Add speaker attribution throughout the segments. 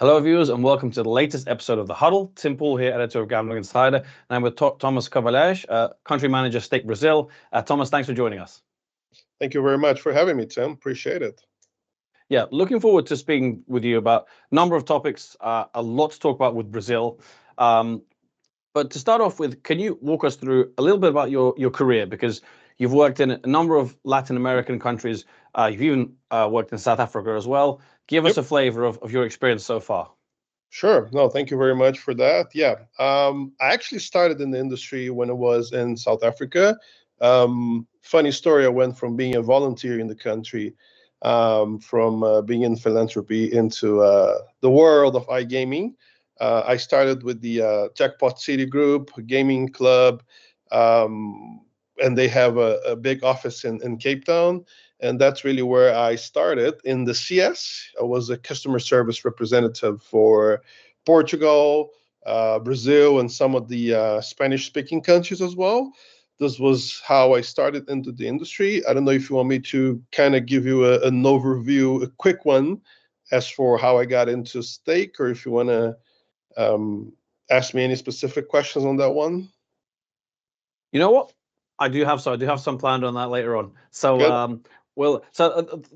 Speaker 1: Hello, viewers, and welcome to the latest episode of The Huddle. Tim Poole here, editor of Gambling Insider, and I'm with Thomas Carvalhaes, country manager, Stake Brazil. Thomas, thanks for joining us.
Speaker 2: Thank you very much for having me, Tim. Appreciate it.
Speaker 1: Yeah, looking forward to speaking with you about a number of topics, a lot to talk about with Brazil. But to start off with, can you walk us through a little bit about your career? Because you've worked in a number of Latin American countries. You've even worked in South Africa as well. Give us a flavor of your experience so far.
Speaker 2: Sure. No, thank you very much for that. Yeah. I actually started in the industry when I was in South Africa. Funny story, I went from being a volunteer in the country, from being in philanthropy into the world of iGaming. I started with the Jackpot City Group, a gaming club, and they have a big office in Cape Town. And that's really where I started in the CS. I was a customer service representative for Portugal, Brazil, and some of the Spanish-speaking countries as well. This was how I started into the industry. I don't know if you want me to kind of give you an overview, a quick one, as for how I got into stake, or if you want to ask me any specific questions on that one.
Speaker 1: You know what? I do have some planned on that later on. So,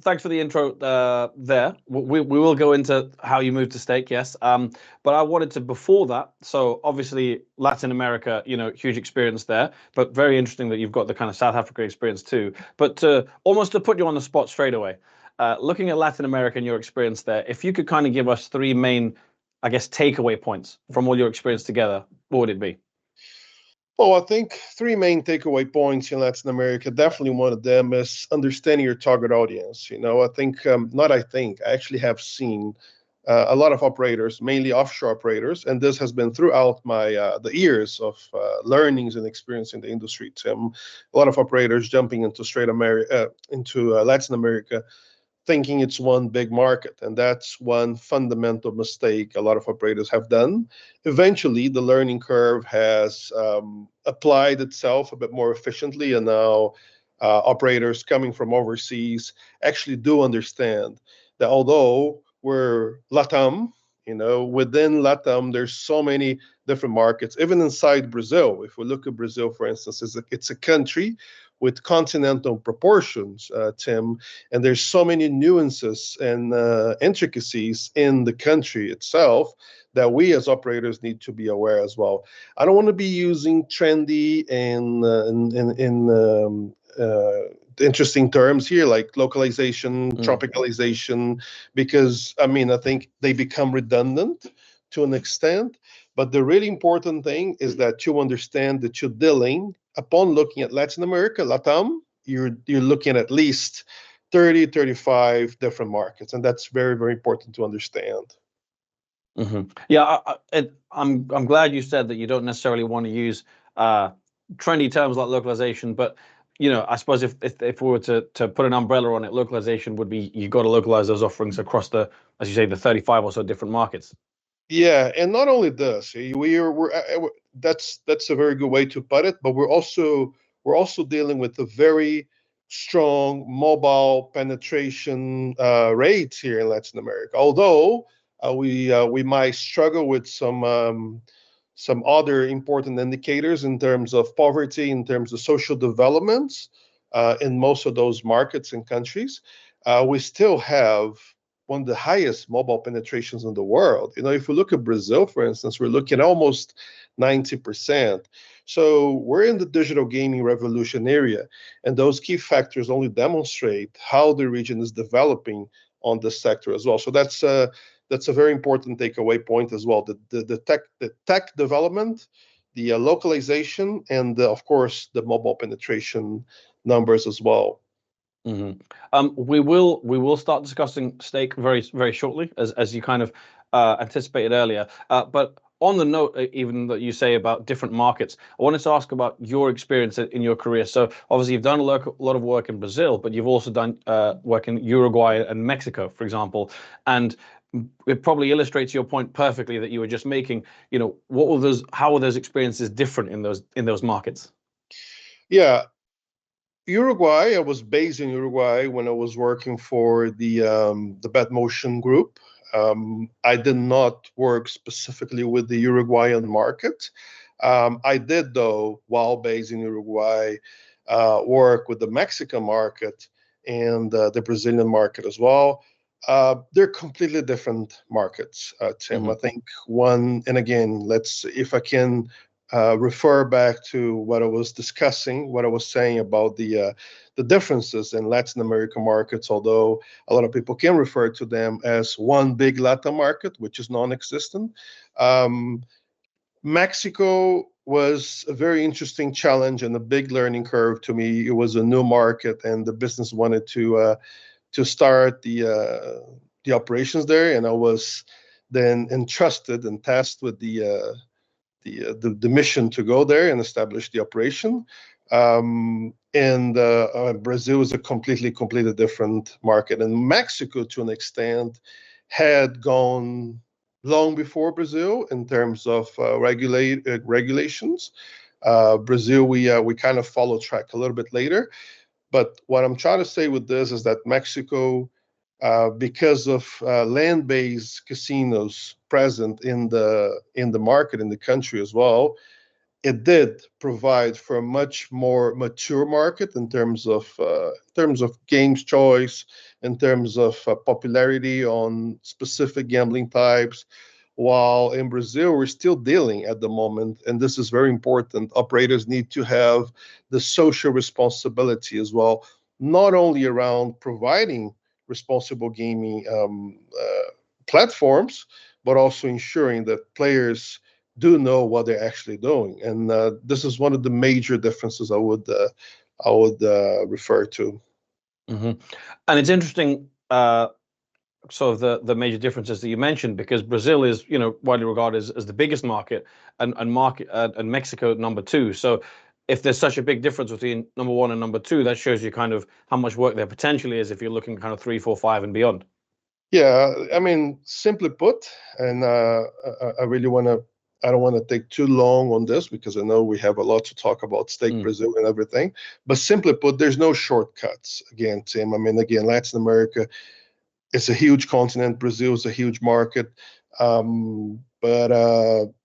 Speaker 1: thanks for the intro there. We will go into how you moved to stake, yes. But I wanted to, before that, so obviously Latin America, huge experience there, but very interesting that you've got the kind of South Africa experience too. But almost to put you on the spot straight away, looking at Latin America and your experience there, if you could kind of give us three main, I guess, takeaway points from all your experience together, what would it be?
Speaker 2: Well, I think three main takeaway points in Latin America. Definitely one of them is understanding your target audience. I actually have seen a lot of operators, mainly offshore operators, and this has been throughout my the years of learnings and experience in the industry, Tim. A lot of operators jumping into Latin America, thinking it's one big market. And that's one fundamental mistake a lot of operators have done. Eventually, the learning curve has applied itself a bit more efficiently. And now operators coming from overseas actually do understand that although we're LATAM, within LATAM, there's so many different markets, even inside Brazil. If we look at Brazil, for instance, it's a country with continental proportions, Tim, and there's so many nuances and intricacies in the country itself that we as operators need to be aware as well. I don't want to be using trendy and interesting terms here like localization, tropicalization, because I think they become redundant to an extent. But the really important thing is that you understand that you're dealing, upon looking at Latin America, LATAM, you're looking at least 30, 35 different markets. And that's very, very important to understand.
Speaker 1: Mm-hmm. Yeah, I'm glad you said that you don't necessarily want to use trendy terms like localization, but I suppose if we were to put an umbrella on it, localization would be you got to localize those offerings across as you say, the 35 or so different markets.
Speaker 2: Yeah, and not only this, that's a very good way to put it, but we're also dealing with a very strong mobile penetration rates here in Latin America. Although we might struggle with some other important indicators in terms of poverty, in terms of social developments in most of those markets and countries, we still have one of the highest mobile penetrations in the world. If we look at Brazil, for instance, we're looking at almost 90%. So we're in the digital gaming revolution area, and those key factors only demonstrate how the region is developing on this sector as well. So that's a very important takeaway point as well. The tech development, the localization, and of course the mobile penetration numbers as well.
Speaker 1: Mm-hmm. We will start discussing stake very, very shortly, as you kind of anticipated earlier. But on the note, even that you say about different markets, I wanted to ask about your experience in your career. So obviously you've done a lot of work in Brazil, but you've also done work in Uruguay and Mexico, for example. And it probably illustrates your point perfectly that you were just making. How were those experiences different in those markets?
Speaker 2: Yeah. Uruguay, I was based in Uruguay when I was working for the BetMotion group. I did not work specifically with the Uruguayan market. I did, though, while based in Uruguay, work with the Mexican market and the Brazilian market as well. They're completely different markets, Tim. I think one, and again, if I can refer back to what I was discussing, what I was saying about the differences in Latin American markets, although a lot of people can refer to them as one big Latin market, which is non-existent. Mexico was a very interesting challenge and a big learning curve to me. It was a new market, and the business wanted to start the operations there, and I was then entrusted and tasked with the mission to go there and establish the operation. And Brazil is a completely different market, and Mexico, to an extent, had gone long before Brazil in terms of regulations. Brazil, we kind of follow track a little bit later. But what I'm trying to say with this is that Mexico, because of land-based casinos present in the market, in the country as well, it did provide for a much more mature market in terms of games choice, in terms of popularity on specific gambling types. While in Brazil, we're still dealing at the moment, and this is very important. Operators need to have the social responsibility as well, not only around providing responsible gaming platforms, but also ensuring that players do know what they're actually doing. And this is one of the major differences I would refer to.
Speaker 1: And it's interesting, sort of the major differences that you mentioned, because Brazil is, widely regarded as the biggest market, and Mexico number two. So if there's such a big difference between number one and number two, that shows you kind of how much work there potentially is if you're looking kind of 3, 4, 5 and beyond.
Speaker 2: Yeah, I mean, simply put, and I really want to. I don't want to take too long on this because I know we have a lot to talk about Stake Brazil and everything. But simply put, there's no shortcuts. Again, Tim. I mean, again, Latin America, it's a huge continent. Brazil is a huge market. But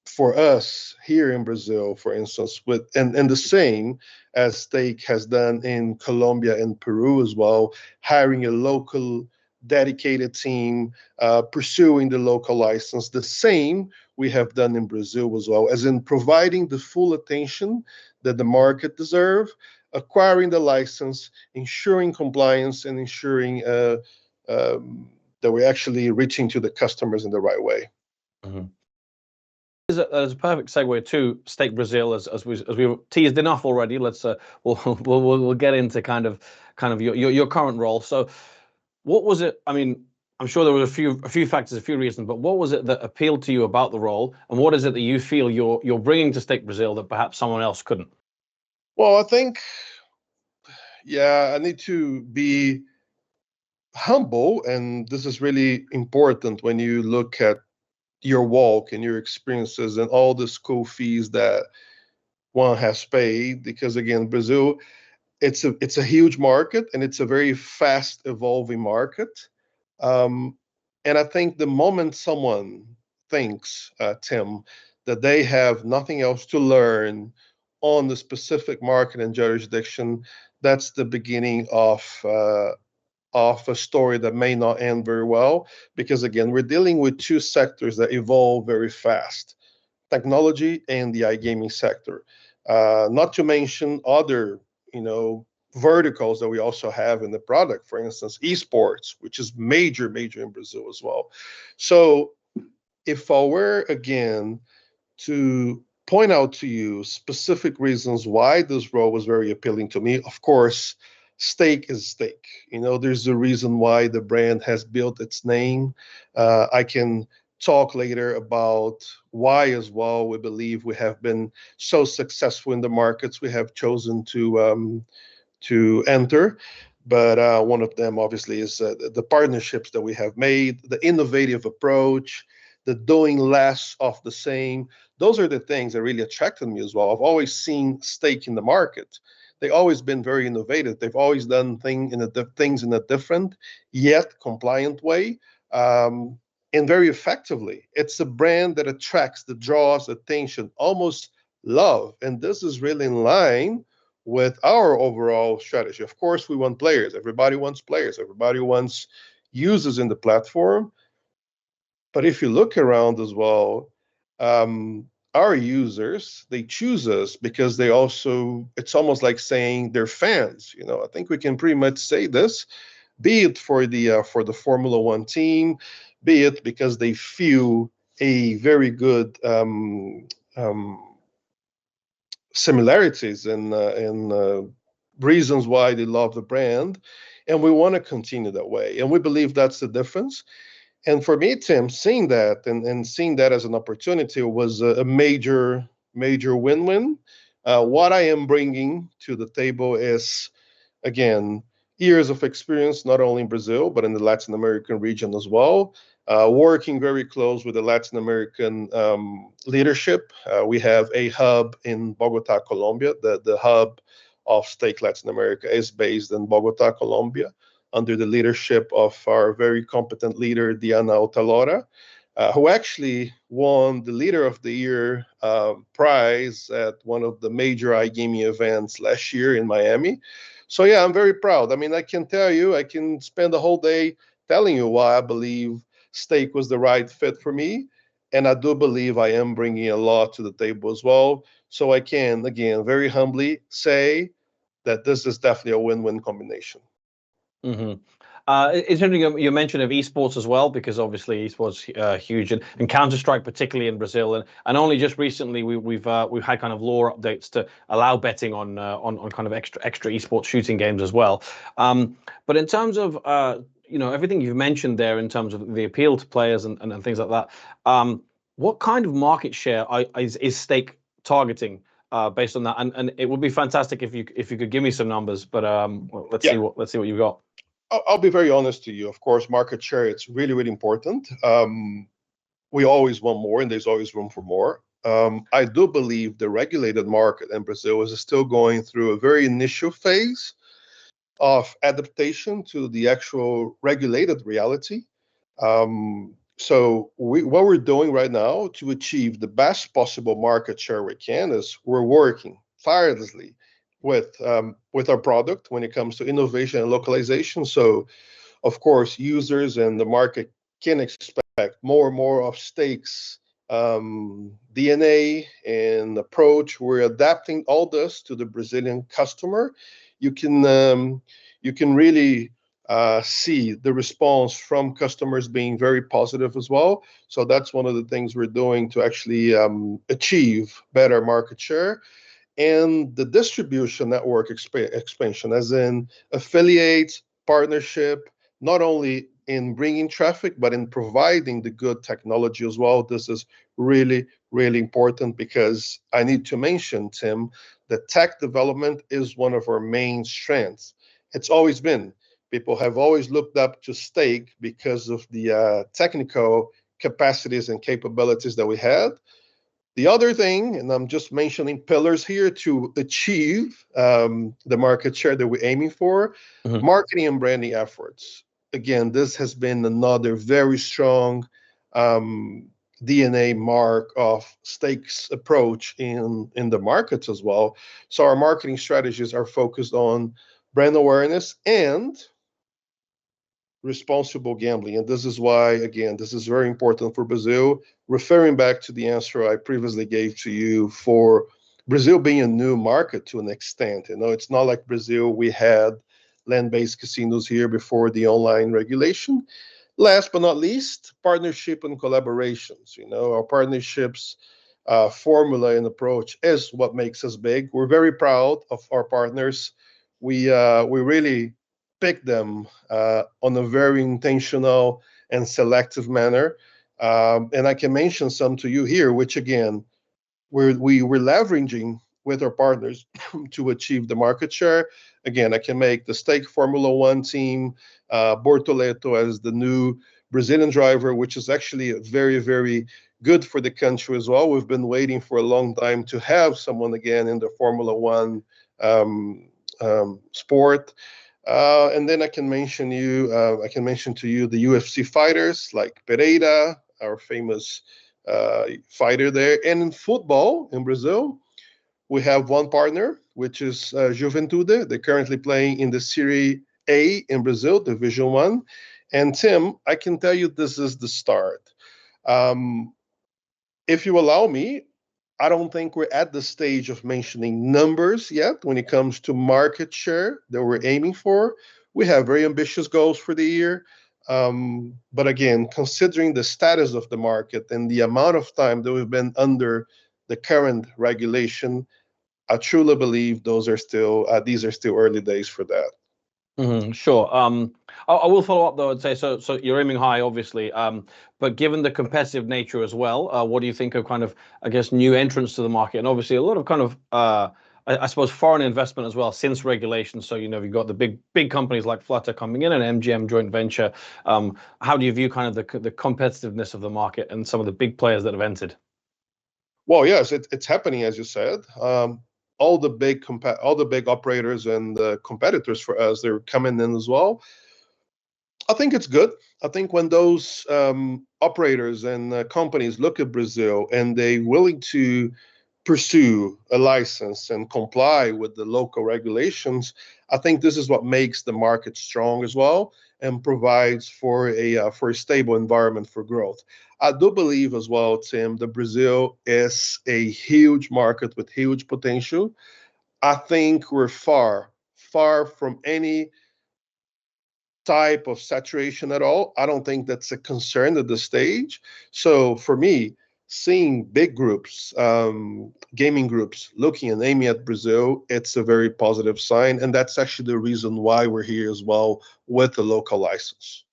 Speaker 2: for us here in Brazil, for instance, and the same as Stake has done in Colombia and Peru as well, hiring a local dedicated team, pursuing the local license. The same we have done in Brazil as well, as in providing the full attention that the market deserve, acquiring the license, ensuring compliance, and ensuring that we're actually reaching to the customers in the right way.
Speaker 1: There's a perfect segue to Stake Brazil, as we teased enough already. Let's we'll get into kind of your current role. So, what was it? I mean, I'm sure there were a few factors, a few reasons, but what was it that appealed to you about the role, and what is it that you feel you're bringing to Stake Brazil that perhaps someone else couldn't?
Speaker 2: Well, I think, I need to be humble, and this is really important when you look at your walk and your experiences and all the school fees that one has paid. Because again, Brazil, it's a huge market, and it's a very fast evolving market. And I think the moment someone thinks, Tim, that they have nothing else to learn on the specific market and jurisdiction, that's the beginning of a story that may not end very well. Because again, we're dealing with two sectors that evolve very fast: technology and the iGaming sector. Not to mention other, verticals that we also have in the product. For instance, esports, which is major in Brazil as well. So if I were again to point out to you specific reasons why this role was very appealing to me, of course, Stake is Stake. There's a reason why the brand has built its name. I can talk later about why as well we believe we have been so successful in the markets we have chosen to enter. But one of them obviously is the partnerships that we have made, the innovative approach, the doing less of the same. Those are the things that really attracted me as well. I've always seen Stake in the market. They've always been very innovative. They've always done things in a different yet compliant way. and very effectively. It's a brand that attracts, that draws attention, almost love. And this is really in line with our overall strategy. Of course, we want players. Everybody wants players. Everybody wants users in the platform. But if you look around as well, our users, they choose us because they also, it's almost like saying they're fans. I think we can pretty much say this, be it for the Formula One team, be it because they feel a very good similarities and reasons why they love the brand, and we want to continue that way, and we believe that's the difference. And for me, Tim, seeing that and seeing that as an opportunity was a major win-win. What I am bringing to the table is, again, years of experience, not only in Brazil, but in the Latin American region as well. Working very close with the Latin American leadership. We have a hub in Bogota, Colombia. The hub of Stake Latin America is based in Bogota, Colombia, under the leadership of our very competent leader, Diana Otalora, who actually won the Leader of the Year prize at one of the major iGaming events last year in Miami. So yeah, I'm very proud. I mean, I can tell you, I can spend the whole day telling you why I believe Stake was the right fit for me. And I do believe I am bringing a lot to the table as well. So I can, again, very humbly say that this is definitely a win-win combination.
Speaker 1: Mm-hmm. It's interesting your mention of esports as well, because obviously esports huge, and Counter-Strike particularly in Brazil, and only just recently we've had kind of law updates to allow betting on kind of extra esports shooting games as well. But in terms of everything you've mentioned there in terms of the appeal to players and things like that, what kind of market share is Stake targeting based on that? And it would be fantastic if you could give me some numbers, but let's see what you've got.
Speaker 2: I'll be very honest to you. Of course, market share, it's really, really important. We always want more, and there's always room for more. I do believe the regulated market in Brazil is still going through a very initial phase of adaptation to the actual regulated reality. So what we're doing right now to achieve the best possible market share we can is we're working tirelessly with our product when it comes to innovation and localization. So, of course, users and the market can expect more and more of Stake's DNA and approach. We're adapting all this to the Brazilian customer. You can really see the response from customers being very positive as well. So that's one of the things we're doing to actually achieve better market share. And the distribution network expansion, as in affiliates, partnership, not only in bringing traffic, but in providing the good technology as well. This is really, really important because I need to mention, Tim, that tech development is one of our main strengths. It's always been. People have always looked up to Stake because of the technical capacities and capabilities that we had. The other thing, and I'm just mentioning pillars here to achieve the market share that we're aiming for, marketing and branding efforts. Again, this has been another very strong DNA mark of Stake's approach in the markets as well. So our marketing strategies are focused on brand awareness and responsible gambling. And this is why, again, this is very important for Brazil. Referring back to the answer I previously gave to you for Brazil being a new market to an extent. It's not like Brazil, we had land-based casinos here before the online regulation. Last but not least, partnership and collaborations. Our partnerships formula and approach is what makes us big. We're very proud of our partners. We really pick them on a very intentional and selective manner. And I can mention some to you here, which again, we're leveraging with our partners to achieve the market share. Again, I can make the Stake Formula One team, Bortoleto as the new Brazilian driver, which is actually very, very good for the country as well. We've been waiting for a long time to have someone again in the Formula One sport. And then I can mention to you the UFC fighters like Pereira, our famous fighter there. And in football in Brazil, we have one partner, which is Juventude. They're currently playing in the Serie A in Brazil, Division One. And Tim, I can tell you this is the start. Um, if you allow me, I don't think we're at the stage of mentioning numbers yet when it comes to market share that we're aiming for. We have very ambitious goals for the year. But again, considering the status of the market and the amount of time that we've been under the current regulation, I truly believe these are still early days for that.
Speaker 1: Sure. I will follow up though and say so. So you're aiming high, obviously. But given the competitive nature as well, what do you think of kind of, I guess, new entrants to the market, and obviously a lot of kind of, I suppose, foreign investment as well since regulation. So you've got the big companies like Flutter coming in and MGM joint venture. How do you view kind of the competitiveness of the market and some of the big players that have entered?
Speaker 2: Well, yes, it's happening as you said. All the big operators and competitors for us, they're coming in as well. I think it's good. I think when those operators and companies look at Brazil and they're willing to pursue a license and comply with the local regulations, I think this is what makes the market strong as well and provides for a stable environment for growth. I do believe as well, Tim, that Brazil is a huge market with huge potential. I think we're far from any type of saturation at all. I don't think that's a concern at this stage. So for me, seeing big groups, gaming groups, looking and aiming at Brazil, it's a very positive sign, and that's actually the reason why we're here as well with the local license.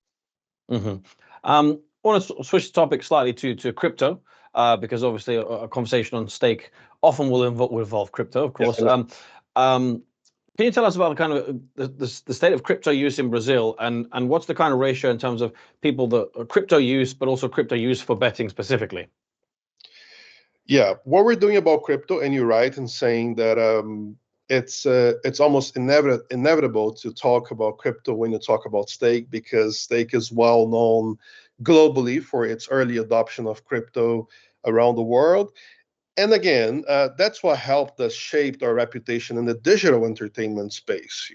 Speaker 1: Mm-hmm. I want to switch the topic slightly to crypto, because obviously a conversation on stake often will involve crypto, of course.
Speaker 2: Yeah,
Speaker 1: Can you tell us about the kind of the state of crypto use in Brazil, and what's the kind of ratio in terms of people that are crypto use, but also crypto use for betting specifically?
Speaker 2: yeah, what we're doing about crypto, and you're right in saying that it's almost inevitable to talk about crypto when you talk about stake, because stake is well known globally for its early adoption of crypto around the world. And again, that's what helped us shape our reputation in the digital entertainment space.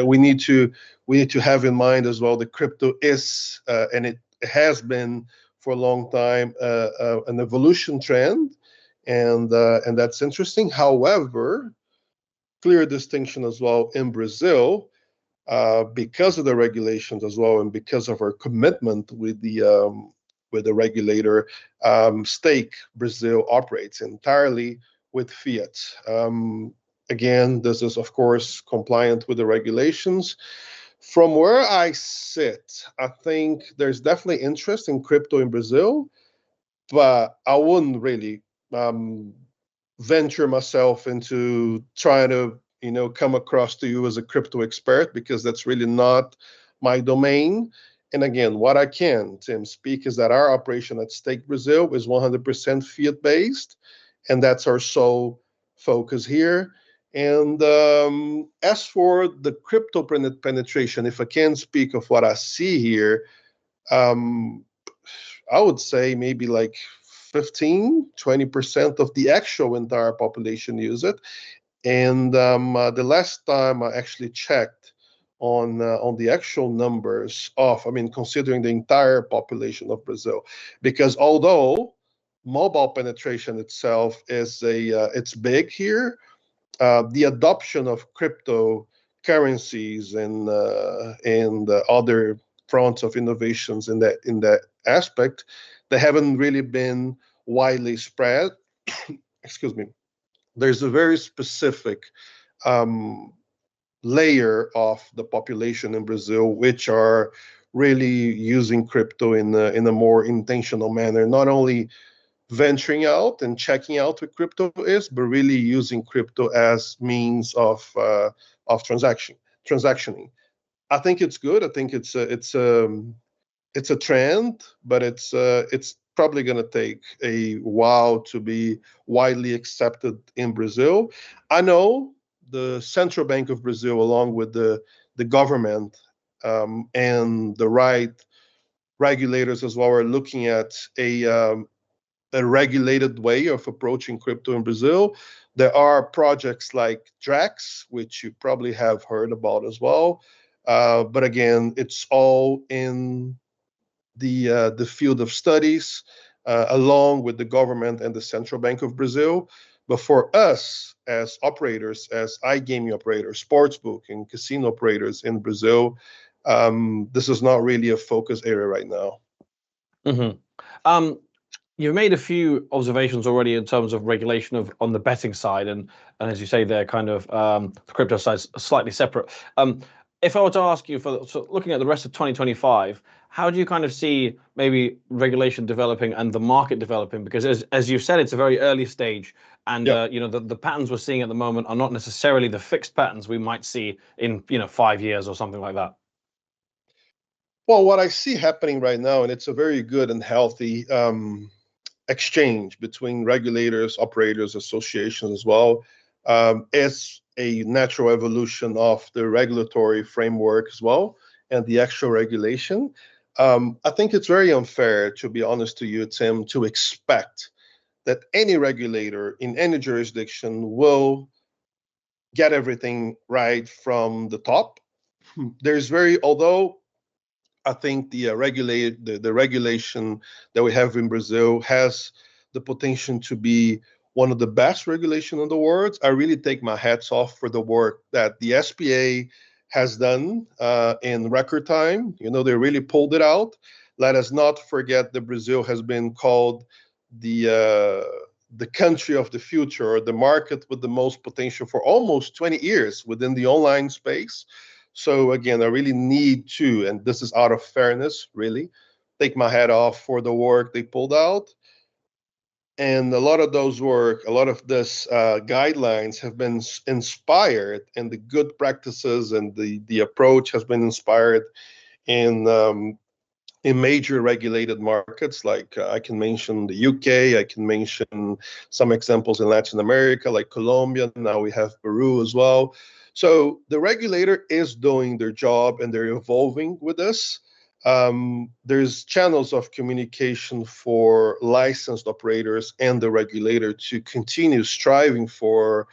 Speaker 2: We need to have in mind as well that crypto is and it has been for a long time an evolution trend, and that's interesting. However, clear distinction as well in Brazil, because of the regulations as well, and because of our commitment with the regulator, stake Brazil operates entirely with fiat. Again, this is of course compliant with the regulations. From where I sit, I think there's definitely interest in crypto in Brazil, but I wouldn't really um, venture myself into trying to come across to you as a crypto expert, because that's really not my domain. And again, what I can, Tim, speak is that our operation at Stake Brazil is 100% fiat based, and that's our sole focus here. And as for the crypto penetration, if I can speak of what I see here, um, I would say maybe like 15-20% of the actual entire population use it. And the last time I actually checked on the actual numbers of, I mean, considering the entire population of Brazil, because although mobile penetration itself is it's big here, the adoption of cryptocurrencies and other fronts of innovations in that aspect, they haven't really been widely spread. Excuse me. There's a very specific um, layer of the population in Brazil which are really using crypto in a more intentional manner, not only venturing out and checking out what crypto is, but really using crypto as means of transactioning. I think it's good. I think it's a trend, but it's probably going to take a while to be widely accepted in Brazil. I know the Central Bank of Brazil, along with the the government and the right regulators as well are looking at a regulated way of approaching crypto in Brazil. There are projects like Drax, which you probably have heard about as well. But again, it's all in the field of studies, along with the government and the Central Bank of Brazil. But for us as operators, as iGaming operators, sportsbook and casino operators in Brazil, this is not really a focus area right now.
Speaker 1: Mm-hmm. You've made a few observations already in terms of regulation on the betting side, and as you say, they're kind of the crypto side's slightly separate. If I were to ask you looking at the rest of 2025, how do you kind of see maybe regulation developing and the market developing? Because as you've said, it's a very early stage, and the patterns we're seeing at the moment are not necessarily the fixed patterns we might see in 5 years or something like that.
Speaker 2: Well, what I see happening right now, and it's a very good and healthy exchange between regulators, operators, associations as well, is a natural evolution of the regulatory framework as well and the actual regulation. I think it's very unfair, to be honest to you, Tim, to expect that any regulator in any jurisdiction will get everything right from the top. Although I think the regulation that we have in Brazil has the potential to be one of the best regulation in the world. I really take my hats off for the work that the SPA has done in record time. They really pulled it out. Let us not forget that Brazil has been called the country of the future, or the market with the most potential for almost 20 years within the online space. So again, I really need to, and this is out of fairness, really, take my hat off for the work they pulled out. And a lot of this guidelines have been inspired, and the good practices and the approach has been inspired in major regulated markets, like I can mention the UK, I can mention some examples in Latin America, like Colombia. Now we have Peru as well. So the regulator is doing their job, and they're evolving with this. There's channels of communication for licensed operators and the regulator to continue striving for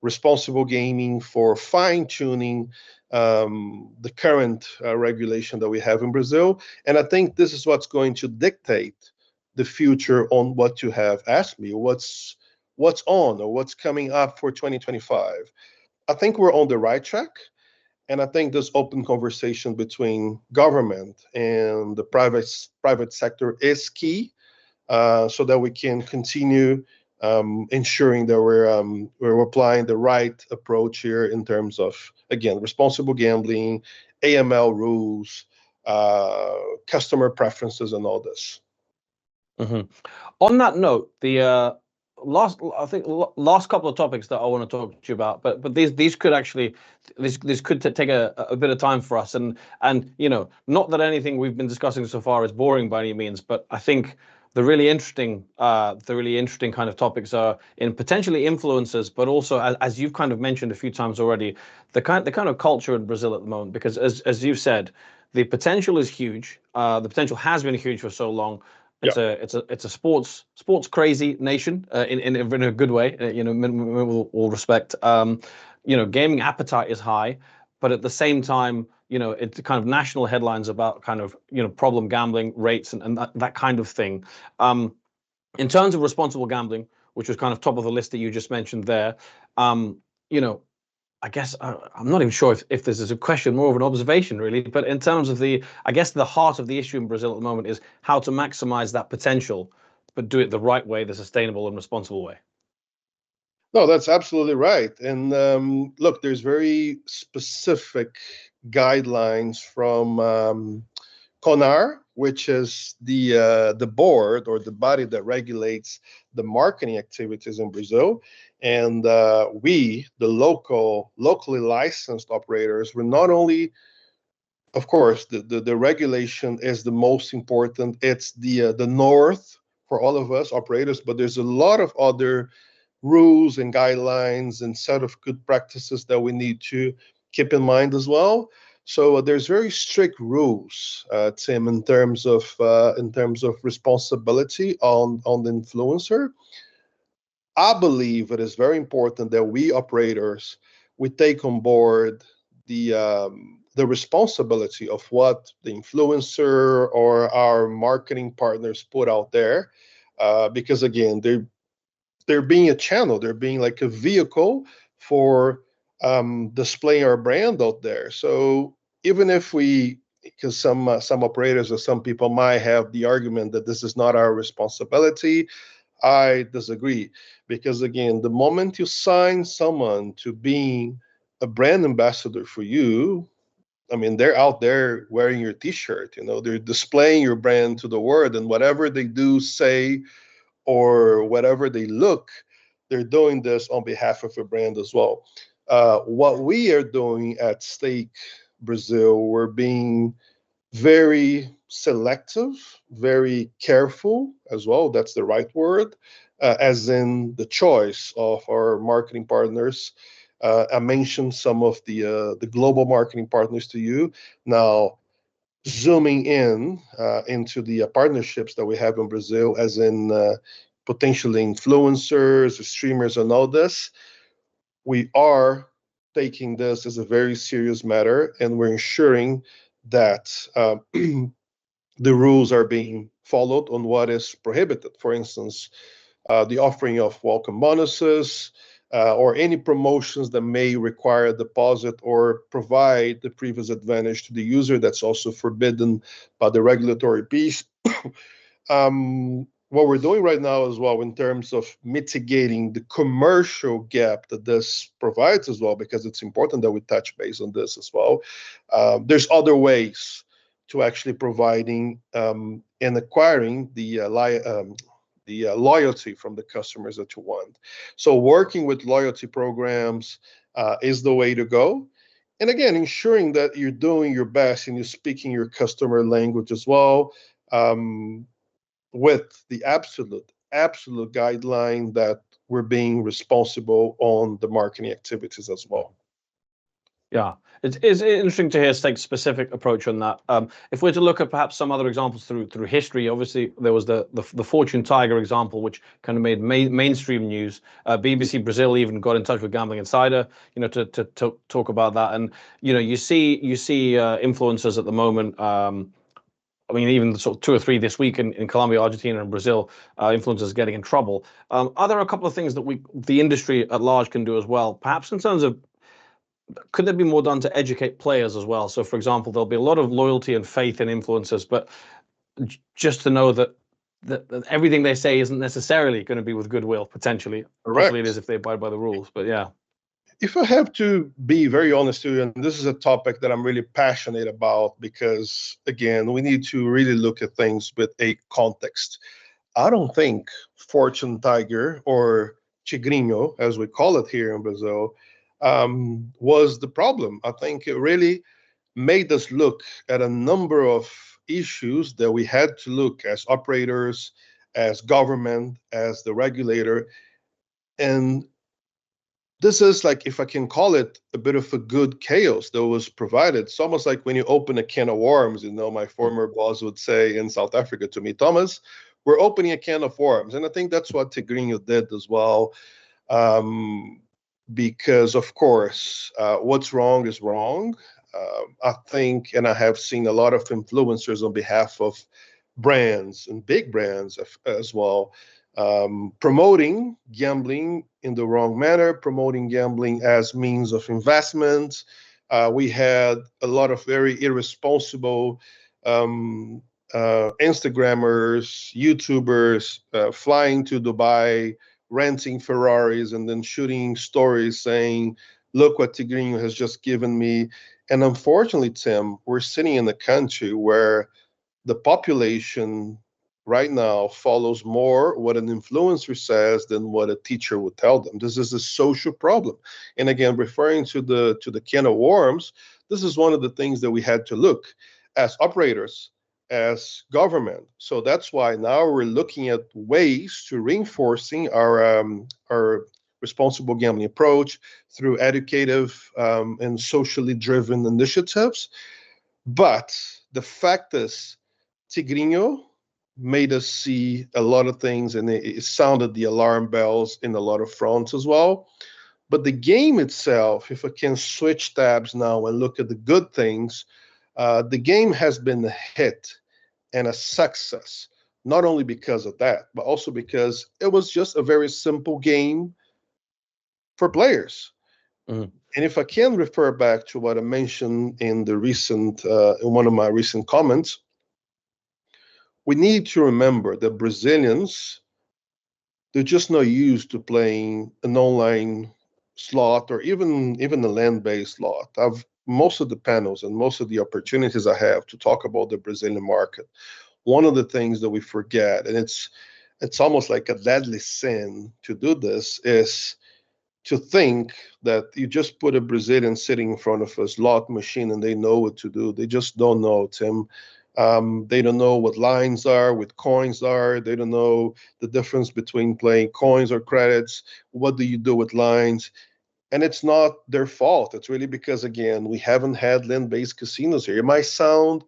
Speaker 2: responsible gaming, for fine-tuning the current regulation that we have in Brazil. And I think this is what's going to dictate the future on what you have asked me, what's on or what's coming up for 2025. I think we're on the right track. And I think this open conversation between government and the private sector is key, so that we can continue ensuring that we're applying the right approach here in terms of, again, responsible gambling, AML rules, customer preferences, and all this.
Speaker 1: Mm-hmm. On that note, the last couple of topics that I want to talk to you about, but these could actually this could take a bit of time for us, and not that anything we've been discussing so far is boring by any means, but I think the really interesting kind of topics are in potentially influencers, but also as you've kind of mentioned a few times already, the kind of culture in Brazil at the moment, because as you've said, the potential is huge. The potential has been huge for so long. It's a sports crazy nation in a good way. With all respect. Gaming appetite is high, but at the same time, it's kind of national headlines about kind of problem gambling rates and that kind of thing. In terms of responsible gambling, which was kind of top of the list that you just mentioned there, I guess I'm not even sure if this is a question, more of an observation, really. But in terms of the heart of the issue in Brazil at the moment is how to maximize that potential, but do it the right way, the sustainable and responsible way.
Speaker 2: No, that's absolutely right. And look, there's very specific guidelines from CONAR, which is the board or the body that regulates the marketing activities in Brazil. And we, the locally licensed operators, we're not only, of course, the regulation is the most important. It's the north for all of us operators, but there's a lot of other rules and guidelines and set of good practices that we need to keep in mind as well. So there's very strict rules, Tim, in terms of responsibility on the influencer. I believe it is very important that we operators we take on board the responsibility of what the influencer or our marketing partners put out there, because again, they're being a channel, they're being like a vehicle for displaying our brand out there. So even if we, because some operators or some people might have the argument that this is not our responsibility, I disagree, because again, the moment you sign someone to being a brand ambassador for you, I mean, they're out there wearing your T-shirt. They're displaying your brand to the world, and whatever they do, say, or whatever they look, they're doing this on behalf of a brand as well. What we are doing at Stake Brazil, we're being very selective, very careful as well. That's the right word, as in the choice of our marketing partners. I mentioned some of the global marketing partners to you. Now, zooming in into the partnerships that we have in Brazil, as in potentially influencers, streamers, and all this, we are taking this as a very serious matter, and we're ensuring that the rules are being followed on what is prohibited. For instance, the offering of welcome bonuses or any promotions that may require a deposit or provide the previous advantage to the user. That's also forbidden by the regulatory piece. What we're doing right now as well in terms of mitigating the commercial gap that this provides as well, because it's important that we touch base on this as well. There's other ways to actually providing and acquiring the loyalty from the customers that you want. So working with loyalty programs is the way to go. And again, ensuring that you're doing your best and you're speaking your customer language as well, with the absolute guideline that we're being responsible on the marketing activities as well.
Speaker 1: Yeah, it's interesting to hear Stake's specific approach on that. If we're to look at perhaps some other examples through history, obviously there was the Fortune Tiger example, which kind of made mainstream news. BBC Brazil even got in touch with Gambling Insider, to talk about that. And you see influencers at the moment. I mean, even sort of 2 or 3 this week in Colombia, Argentina, and Brazil, influencers getting in trouble. Are there a couple of things that the industry at large can do as well, perhaps in terms of, could there be more done to educate players as well? So, for example, there'll be a lot of loyalty and faith in influencers, but just to know that everything they say isn't necessarily going to be with goodwill, potentially.
Speaker 2: Correct.
Speaker 1: Hopefully it is if they abide by the rules, but yeah.
Speaker 2: If I have to be very honest with you, and this is a topic that I'm really passionate about, because again, we need to really look at things with a context. I don't think Fortune Tiger, or Tigrinho, as we call it here in Brazil, was the problem. I think it really made us look at a number of issues that we had to look as operators, as government, as the regulator. And this is like, if I can call it, a bit of a good chaos that was provided. It's almost like when you open a can of worms, my former boss would say in South Africa to me, Thomas, we're opening a can of worms. And I think that's what Tigrinho did as well. Because of course, what's wrong is wrong. I think, and I have seen a lot of influencers on behalf of brands and big brands as well, promoting gambling in the wrong manner, promoting gambling as means of investment. We had a lot of very irresponsible Instagrammers, YouTubers flying to Dubai, renting Ferraris, and then shooting stories saying, look what Tigrinho has just given me. And unfortunately, Tim, we're sitting in a country where the population right now follows more what an influencer says than what a teacher would tell them. This is a social problem. And again, referring to the can of worms, this is one of the things that we had to look as operators, as government. So that's why now we're looking at ways to reinforcing our responsible gambling approach through educative and socially driven initiatives. But the fact is, Tigrinho made us see a lot of things, and it sounded the alarm bells in a lot of fronts as well. But the game itself, if I can switch tabs now and look at the good things, the game has been a hit and a success, not only because of that, but also because it was just a very simple game for players.
Speaker 1: Mhm.
Speaker 2: And if I can refer back to what I mentioned in the recent, in one of my recent comments, we need to remember that Brazilians, they're just not used to playing an online slot or even a land-based slot. I've most of the panels and most of the opportunities I have to talk about the Brazilian market. One of the things that we forget, and it's almost like a deadly sin to do this, is to think that you just put a Brazilian sitting in front of a slot machine and they know what to do. They just don't know, Tim. They don't know what lines are, what coins are. They don't know the difference between playing coins or credits. What do you do with lines? And it's not their fault. It's really because, again, we haven't had land-based casinos here. It might sound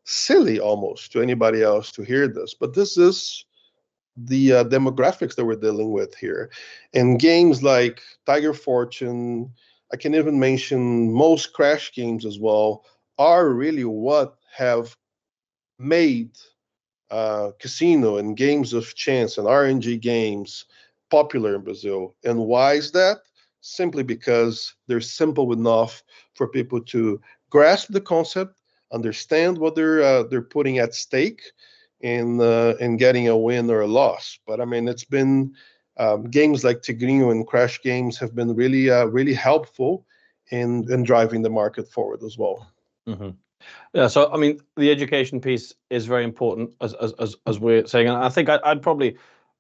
Speaker 2: silly almost to anybody else to hear this, but this is the demographics that we're dealing with here. And games like Tiger Fortune, I can even mention most crash games as well, are really what have made casino and games of chance and RNG games popular in Brazil. And why is that? Simply because they're simple enough for people to grasp the concept, understand what they're putting at stake, in getting a win or a loss. But I mean, it's been games like Tigrinho and Crash games have been really helpful in driving the market forward as well.
Speaker 1: Mhm. Yeah, so I mean, the education piece is very important, as we're saying, and I think I'd probably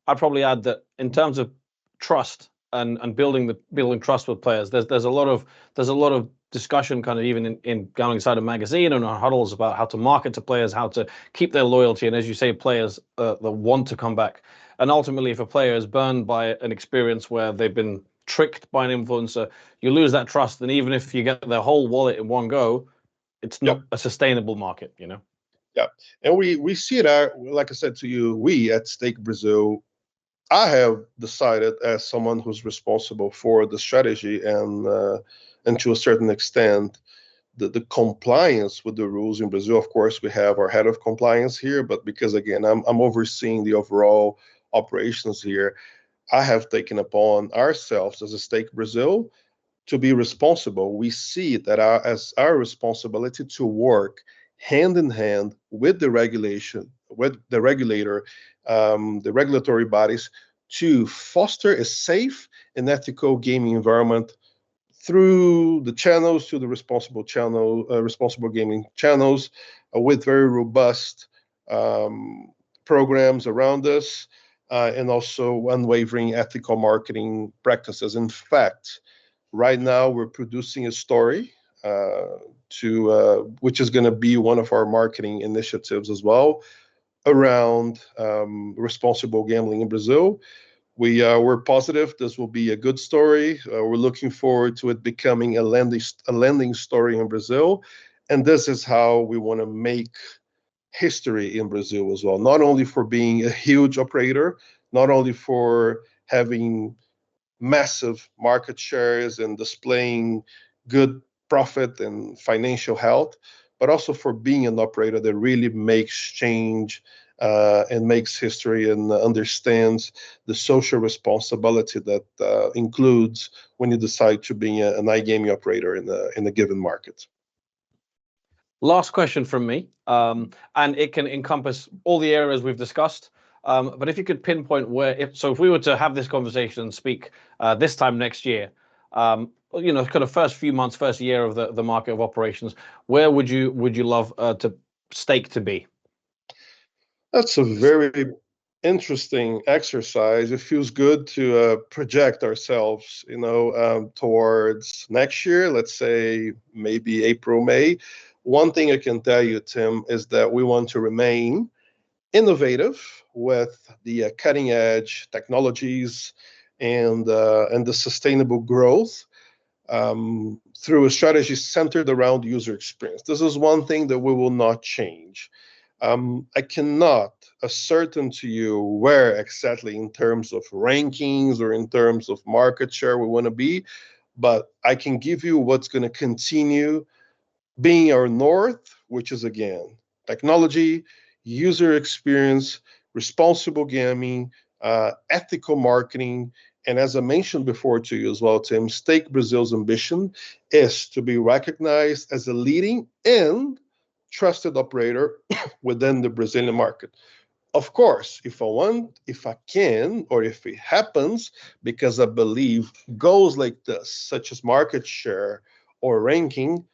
Speaker 1: add that in terms of trust and building trust with players, there's a lot of discussion, kind of even in Gambling Insider magazine and our huddles, about how to market to players, how to keep their loyalty, and as you say, players that want to come back. And ultimately, if a player is burned by an experience where they've been tricked by an influencer, you lose that trust, and even if you get their whole wallet in one go, it's
Speaker 2: Yep.
Speaker 1: not a sustainable market,
Speaker 2: Yeah, and we see it. Like I said to you, we at Stake Brazil, I have decided as someone who's responsible for the strategy and to a certain extent the compliance with the rules in Brazil. Of course, we have our head of compliance here, but because again I'm overseeing the overall operations here, I have taken upon ourselves as a Stake Brazil to be responsible. We see that as our responsibility to work hand in hand with the regulation, with the regulator, the regulatory bodies, to foster a safe and ethical gaming environment through the channels, to the responsible gaming channels, with very robust programs around us, and also unwavering ethical marketing practices. In fact, right now we're producing a story which is going to be one of our marketing initiatives as well, around responsible gambling in Brazil. We're positive this will be a good story. We're looking forward to it becoming a lending story in Brazil, and this is how we want to make history in Brazil as well. Not only for being a huge operator, not only for having massive market shares and displaying good profit and financial health, but also for being an operator that really makes change and makes history and understands the social responsibility that includes when you decide to be an iGaming operator in a given market.
Speaker 1: Last question from me, and it can encompass all the areas we've discussed. But if you could pinpoint if we were to have this conversation and speak this time next year, kind of first few months, first year of the market of operations, where would you love to Stake to be?
Speaker 2: That's a very interesting exercise. It feels good to project ourselves, towards next year. Let's say maybe April, May. One thing I can tell you, Tim, is that we want to remain innovative with the cutting edge technologies and the sustainable growth through a strategy centered around user experience. This is one thing that we will not change. I cannot ascertain to you where exactly in terms of rankings or in terms of market share we want to be, but I can give you what's going to continue being our north, which is again technology, user experience, responsible gaming, ethical marketing. And as I mentioned before to you as well, Tim, Stake Brazil's ambition is to be recognized as a leading and trusted operator within the Brazilian market. Of course, if I want, if I can, or if it happens, because I believe goals like this, such as market share or ranking,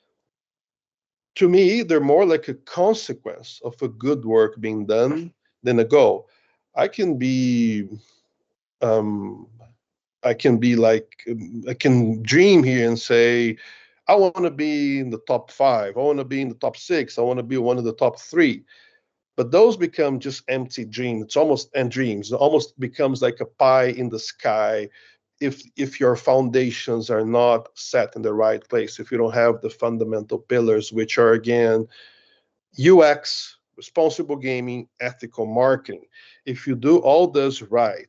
Speaker 2: to me, they're more like a consequence of a good work being done than a goal. I can be, um, I can be like, I can dream here and say, I want to be in the top five. I want to be in the top six. I want to be one of the top three. But those become just empty dreams. It's almost and dreams. It almost becomes like a pie in the sky if your foundations are not set in the right place, if you don't have the fundamental pillars, which are again UX, responsible gaming, ethical marketing. If you do all this right,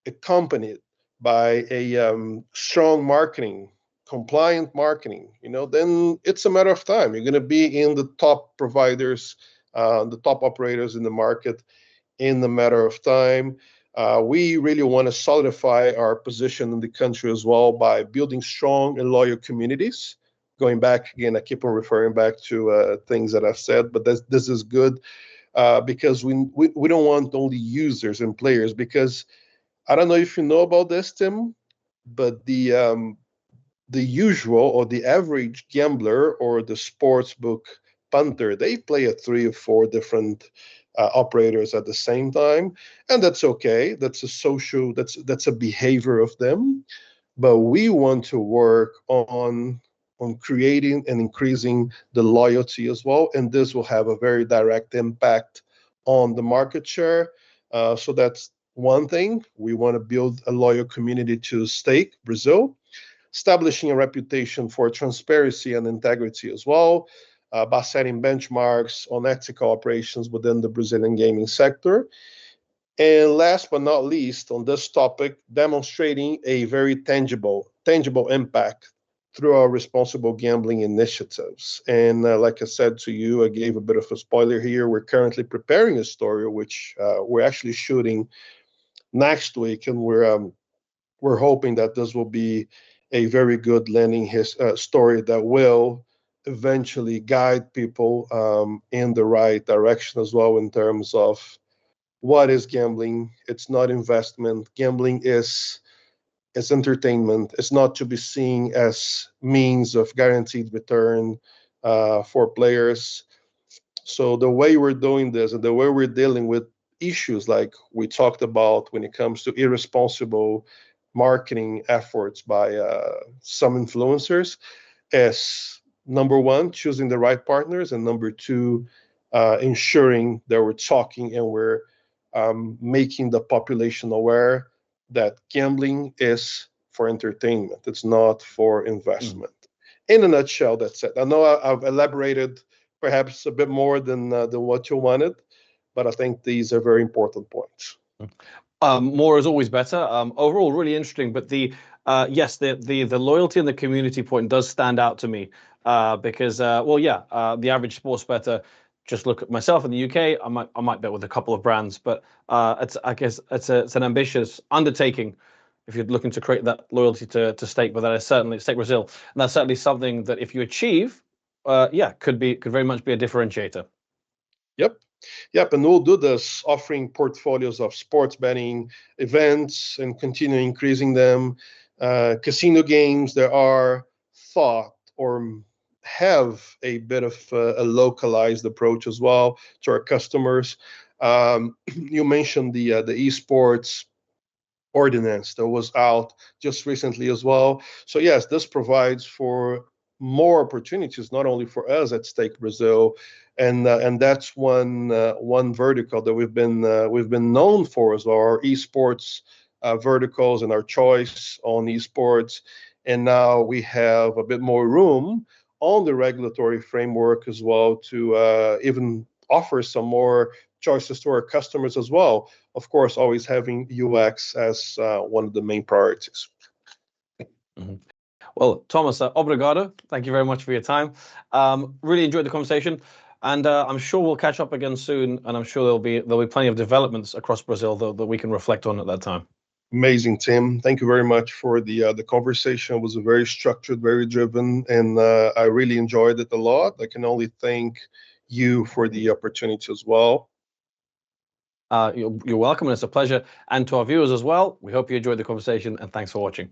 Speaker 2: accompanied by a strong marketing, compliant marketing, then it's a matter of time. You're going to be in the top providers, the top operators in the market in the matter of time. We really want to solidify our position in the country as well by building strong and loyal communities. Going back again, I keep on referring back to things that I've said, but this is good because we don't want only users and players. Because I don't know if you know about this, Tim, but the usual or the average gambler or the sports book punter, they play at three or four different operators at the same time, and that's okay. That's a social. That's a behavior of them. But we want to work on creating and increasing the loyalty as well, and this will have a very direct impact on the market share. So that's one thing. We want to build a loyal community to Stake Brazil, establishing a reputation for transparency and integrity as well, by setting benchmarks on ethical operations within the Brazilian gaming sector. And last but not least, on this topic, demonstrating a very tangible impact through our responsible gambling initiatives. And like I said to you, I gave a bit of a spoiler here. We're currently preparing a story which we're actually shooting next week, and we're hoping that this will be a very good landing his story that will eventually guide people in the right direction as well in terms of what is gambling. It's not investment. Gambling is entertainment. It's not to be seen as means of guaranteed return for players. So the way we're doing this and the way we're dealing with issues like we talked about when it comes to irresponsible marketing efforts by some influencers is number one, choosing the right partners, and number two, ensuring that we're talking and we're making the population aware that gambling is for entertainment. It's not for investment. In a nutshell, that's it. I know I've elaborated perhaps a bit more than what you wanted, but I think these are very important points.
Speaker 1: More is always better. Overall, really interesting. But yes, the loyalty and the community point does stand out to me because the average sports bettor, just look at myself in the UK. I might bet with a couple of brands, but I guess it's an ambitious undertaking if you're looking to create that loyalty to Stake. But that is certainly Stake Brazil, and that's certainly something that if you achieve, could very much be a differentiator.
Speaker 2: Yep. Yep, and we'll do this offering portfolios of sports betting events and continue increasing them. Casino games, there are thought or have a bit of a localized approach as well to our customers. You mentioned the esports ordinance that was out just recently as well. So yes, this provides for more opportunities, not only for us at Stake Brazil, and that's one vertical that we've been known for as well, our esports verticals and our choice on esports. And now we have a bit more room on the regulatory framework as well to even offer some more choices to our customers as well. Of course, always having UX as one of the main priorities.
Speaker 1: Mm-hmm. Well, Thomas, obrigado. Thank you very much for your time. Really enjoyed the conversation, and I'm sure we'll catch up again soon. And I'm sure there'll be plenty of developments across Brazil that we can reflect on at that time.
Speaker 2: Amazing, Tim. Thank you very much for the conversation. It was very structured, very driven, and I really enjoyed it a lot. I can only thank you for the opportunity as well.
Speaker 1: You're welcome, and it's a pleasure. And to our viewers as well, we hope you enjoyed the conversation, and thanks for watching.